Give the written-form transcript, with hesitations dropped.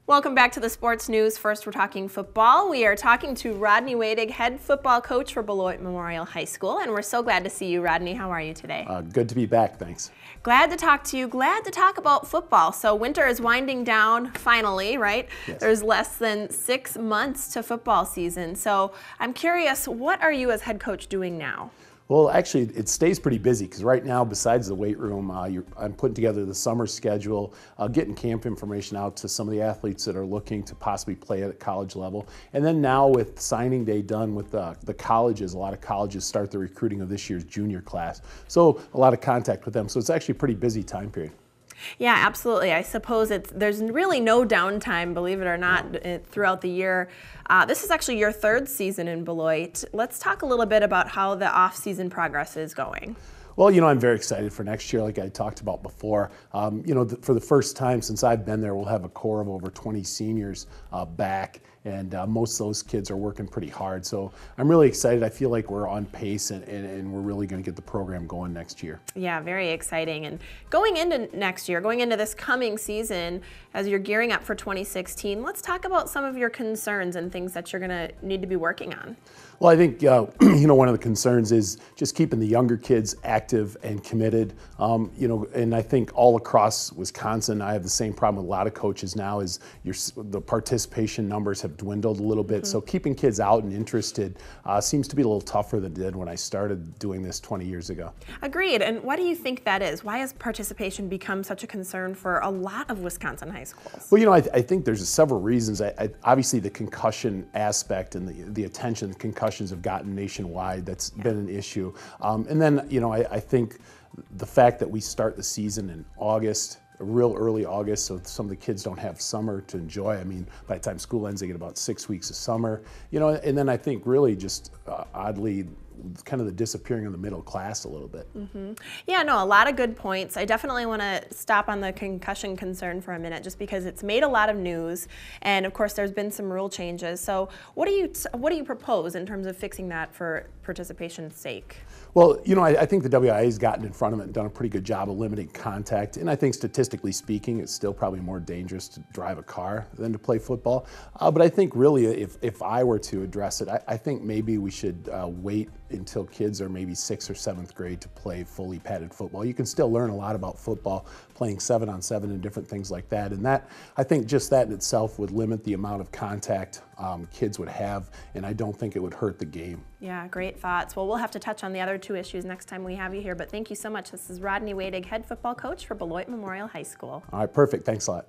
Welcome back to the Sports News. First, we're talking football. We are talking to Rodney Wedig, head football coach for Beloit Memorial High School, and we're so glad to see you, Rodney. How are you today? Good to be back, thanks. Glad to talk to you. Glad to talk about football. So winter is winding down finally, right? Yes. There's less than 6 months to football season. So I'm curious, what are you as head coach doing now? Well, actually, it stays pretty busy because right now, besides the weight room, I'm putting together the summer schedule, getting camp information out to some of the athletes that are looking to possibly play at college level. And then now with signing day done with the colleges, a lot of colleges start the recruiting of this year's junior class. So a lot of contact with them. So it's actually a pretty busy time period. Yeah, absolutely. I suppose there's really no downtime, believe it or not, throughout the year. This is actually your third season in Beloit. Let's talk a little bit about how the off-season progress is going. Well, I'm very excited for next year, like I talked about before. For the first time since I've been there, we'll have a core of over 20 seniors back, and most of those kids are working pretty hard. So I'm really excited. I feel like we're on pace, and we're really going to get the program going next year. Yeah, very exciting. And going into next year, going into this coming season, as you're gearing up for 2016, let's talk about some of your concerns and things that you're going to need to be working on. Well, I think one of the concerns is just keeping the younger kids active and committed. And I think all across Wisconsin, I have the same problem with a lot of coaches now. Is the participation numbers have dwindled a little bit. So keeping kids out and interested seems to be a little tougher than it did when I started doing this 20 years ago. Agreed. And why do you think that is? Why has participation become such a concern for a lot of Wisconsin high schools? Well, I think there's several reasons. Obviously, the concussion aspect and the attention concussions have gotten nationwide. That's been an issue. And then, I think the fact that we start the season in August, real early August, so some of the kids don't have summer to enjoy. I mean, by the time school ends, they get about 6 weeks of summer. And then I think really just oddly, kind of the disappearing of the middle class a little bit. Yeah, no, a lot of good points. I definitely want to stop on the concussion concern for a minute, just because it's made a lot of news, and of course there's been some rule changes. So what do you propose in terms of fixing that for participation's sake? Well, I think the WIA has gotten in front of it and done a pretty good job of limiting contact. And I think statistically speaking, it's still probably more dangerous to drive a car than to play football. But I think really if I were to address it, I think maybe we should wait until kids are maybe 6th or 7th grade to play fully padded football. You can still learn a lot about football, playing 7-on-7 and different things like that. And that, I think just that in itself would limit the amount of contact kids would have, and I don't think it would hurt the game. Yeah, great thoughts. Well, we'll have to touch on the other two issues next time we have you here, but thank you so much. This is Rodney Wedig, head football coach for Beloit Memorial High School. All right, perfect. Thanks a lot.